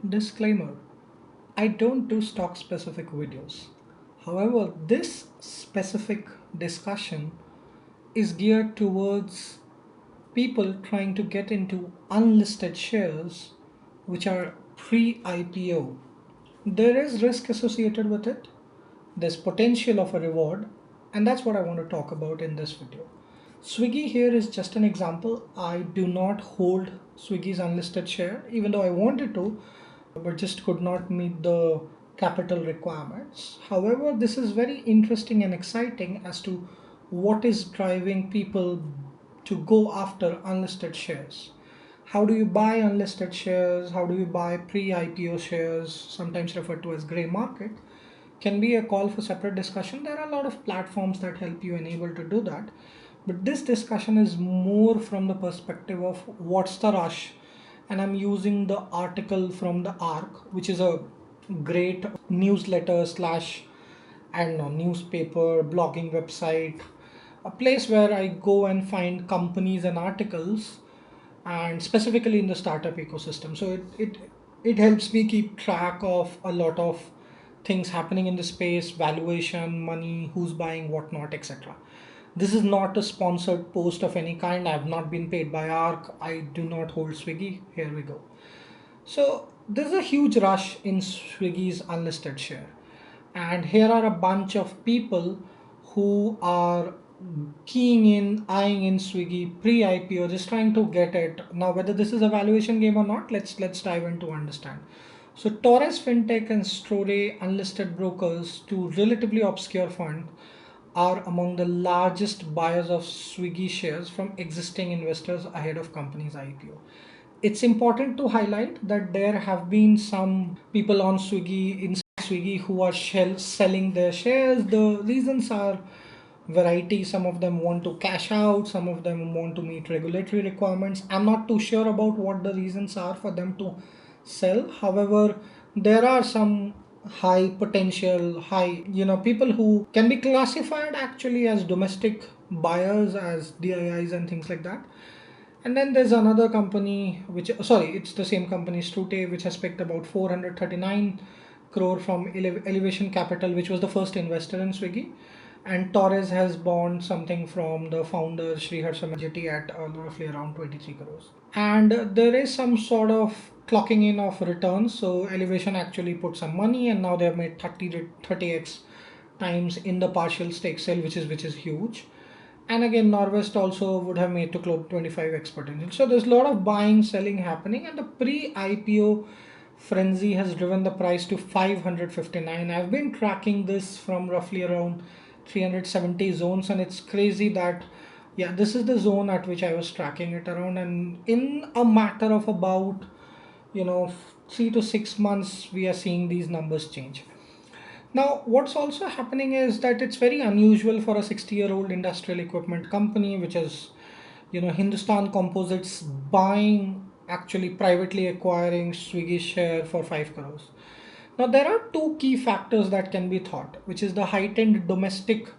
Disclaimer: I don't do stock specific videos. However, this specific discussion is geared towards people trying to get into unlisted shares which are pre IPO. There is risk associated with it, there's potential of a reward, and that's what I want to talk about in this video. Swiggy here is just an example. I do not hold Swiggy's unlisted share, even though I wanted to, but just could not meet the capital requirements. However, this is very interesting and exciting as to what is driving people to go after unlisted shares. How do you buy unlisted shares? How do you buy pre-IPO shares, sometimes referred to as gray market? Can be a call for separate discussion. There are a lot of platforms that help you enable to do that. But this discussion is more from the perspective of what's the rush. And I'm using the article from the ARC, which is a great newsletter slash, I don't know, newspaper, blogging website, a place where I go and find companies and articles, and specifically in the startup ecosystem. So it helps me keep track of a lot of things happening in the space, valuation, money, who's buying, whatnot, etc. This is not a sponsored post of any kind. I have not been paid by ARC. I do not hold Swiggy. Here we go. So there's a huge rush in Swiggy's unlisted share. And here are a bunch of people who are keying in, eyeing in Swiggy pre-IPO, just trying to get it. Now, whether this is a valuation game or not, let's dive in to understand. So Torres Fintech and Storey unlisted brokers, two relatively obscure funds, are among the largest buyers of Swiggy shares from existing investors ahead of company's IPO. It's important to highlight that there have been some people on Swiggy, in Swiggy, who are selling their shares. The reasons are variety. Some of them want to cash out, some of them want to meet regulatory requirements. I'm not too sure about what the reasons are for them to sell. However, there are some high potential, high, people who can be classified actually as domestic buyers, as DIIs and things like that. And then there's another company, which, sorry, it's the same company, Strute, which has picked about 439 crore from Elevation Capital, which was the first investor in Swiggy. And Torres has bought something from the founder, Sri Harsamajiti, at roughly around 23 crores. And there is some sort of clocking in of returns. So Elevation actually put some money, and now they have made 30x times in the partial stake sale, which is huge. And again, Norwest also would have made to close 25x potential. So there's a lot of buying, selling happening, and the pre-IPO frenzy has driven the price to 559. I've been tracking this from roughly around 370 zones, and it's crazy that, yeah, this is the zone at which I was tracking it around, and in a matter of about, 3 to 6 months, we are seeing these numbers change. Now, what's also happening is that it's very unusual for a 60-year-old industrial equipment company, which is, Hindustan Composites, buying, actually privately acquiring Swiggy share for 5 crores. Now, there are two key factors that can be thought, which is the heightened domestic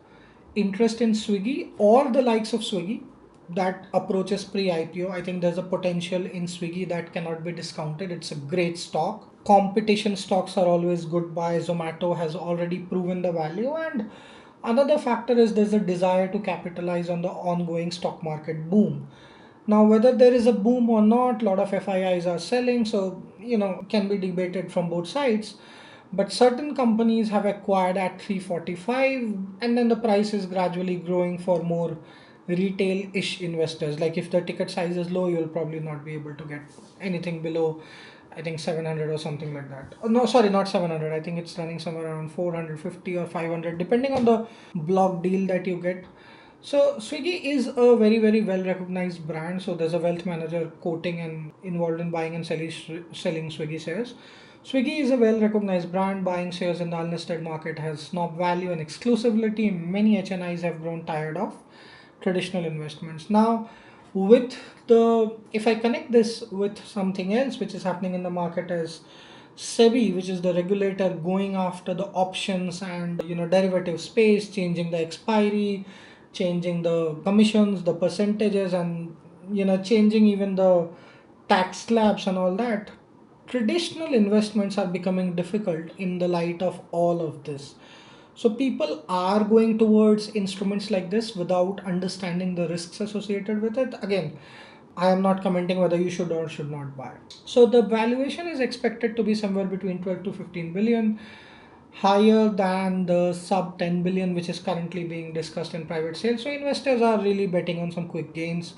interest in Swiggy or the likes of Swiggy that approaches pre-IPO. I think there's a potential in Swiggy that cannot be discounted. It's a great stock. Competition stocks are always good buy. Zomato has already proven the value. And another factor is there's a desire to capitalize on the ongoing stock market boom. Now, whether there is a boom or not, a lot of FIIs are selling, so can be debated from both sides. But certain companies have acquired at 345, and then the price is gradually growing for more retail-ish investors. Like if the ticket size is low, you'll probably not be able to get anything below, I think 700 or something like that. Oh, no, sorry, not 700. I think it's running somewhere around 450 or 500, depending on the block deal that you get. So Swiggy is a very, very well recognized brand. So there's a wealth manager quoting and involved in buying and selling Swiggy shares. Swiggy is a well recognized brand. Buying shares in the unlisted market has snob value and exclusivity. Many HNIs have grown tired of traditional investments. Now, with the, if I connect this with something else which is happening in the market, as SEBI, which is the regulator going after the options and derivative space, changing the expiry, changing the commissions, the percentages, and changing even the tax slabs and all that. traditional investments are becoming difficult in the light of all of this. So people are going towards instruments like this without understanding the risks associated with it. Again, I am not commenting whether you should or should not buy. So the valuation is expected to be somewhere between 12 to 15 billion, higher than the sub 10 billion which is currently being discussed in private sales. So investors are really betting on some quick gains.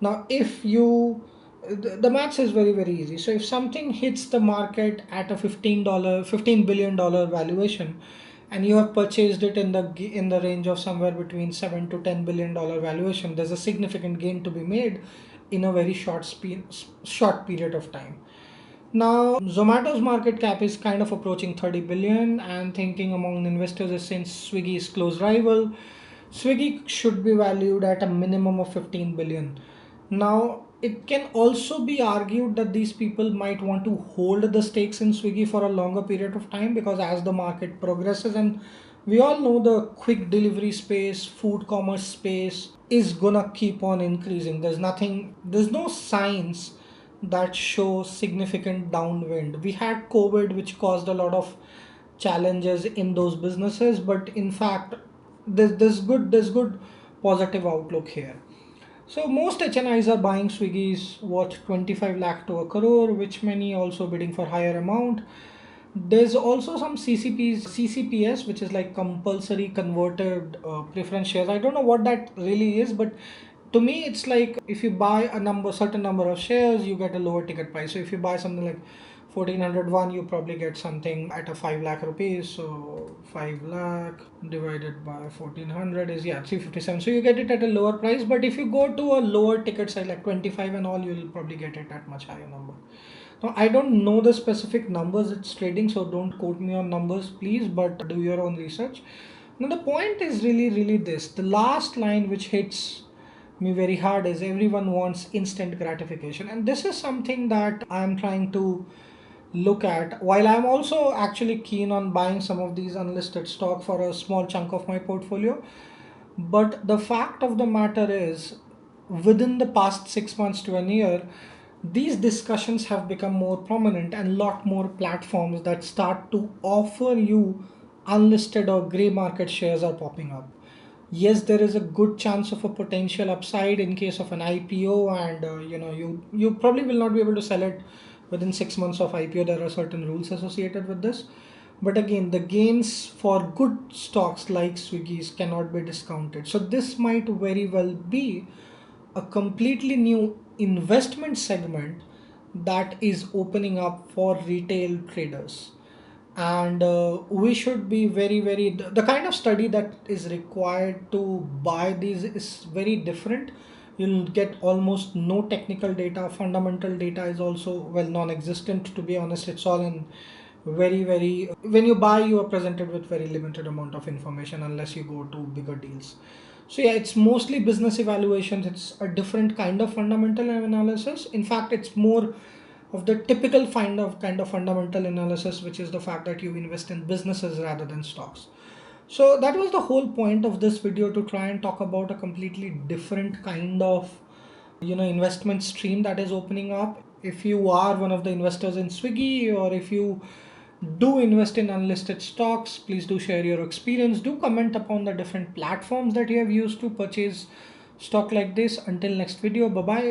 Now if you, the maths is very easy. So if something hits the market at a $15 valuation, and you have purchased it in the range of somewhere between 7 to 10 billion dollar valuation, there's a significant gain to be made in a very short period of time. Now, Zomato's market cap is kind of approaching 30 billion, and thinking among investors is, since Swiggy is close rival, Swiggy should be valued at a minimum of 15 billion. Now, it can also be argued that these people might want to hold the stakes in Swiggy for a longer period of time, because as the market progresses, and we all know the quick delivery space, food commerce space is gonna keep on increasing. There's no signs that show significant downwind. We had COVID, which caused a lot of challenges in those businesses, but in fact, there's good positive outlook here. So most HNIs are buying Swiggy's worth 25 lakh to a crore, which many also bidding for higher amount. There's also some CCPS, which is like compulsory converted preference shares. I don't know what that really is, but to me, it's like if you buy certain number of shares, you get a lower ticket price. So if you buy something like 1401, you probably get something at a 5 lakh rupees. So 5 lakh divided by 1400 is, yeah, 357. So you get it at a lower price. But if you go to a lower ticket size like 25 and all, you'll probably get it at much higher number. Now, I don't know the specific numbers it's trading, so don't quote me on numbers, please, but do your own research. Now, the point is really this. The last line which hits me very hard is everyone wants instant gratification. And this is something that I'm trying to look at, while I'm also actually keen on buying some of these unlisted stock for a small chunk of my portfolio. But the fact of the matter is, within the past 6 months to a year, these discussions have become more prominent, and lot more platforms that start to offer you unlisted or gray market shares are popping up. Yes, there is a good chance of a potential upside in case of an IPO, and you probably will not be able to sell it within 6 months of IPO. There are certain rules associated with this, but again, the gains for good stocks like Swiggy's cannot be discounted. So this might very well be a completely new investment segment that is opening up for retail traders. And we should be very the kind of study that is required to buy these is very different. You'll get almost no technical data. Fundamental data is also, well, non-existent, to be honest. It's all in very when you buy, you are presented with very limited amount of information unless you go to bigger deals. So yeah, it's mostly business evaluations. It's a different kind of fundamental analysis. In fact, it's more of the typical kind of fundamental analysis, which is the fact that you invest in businesses rather than stocks. So that was the whole point of this video, to try and talk about a completely different kind of investment stream that is opening up. If you are one of the investors in Swiggy, or if you do invest in unlisted stocks, please do share your experience. Do comment upon the different platforms that you have used to purchase stock like this. Until next video, bye bye.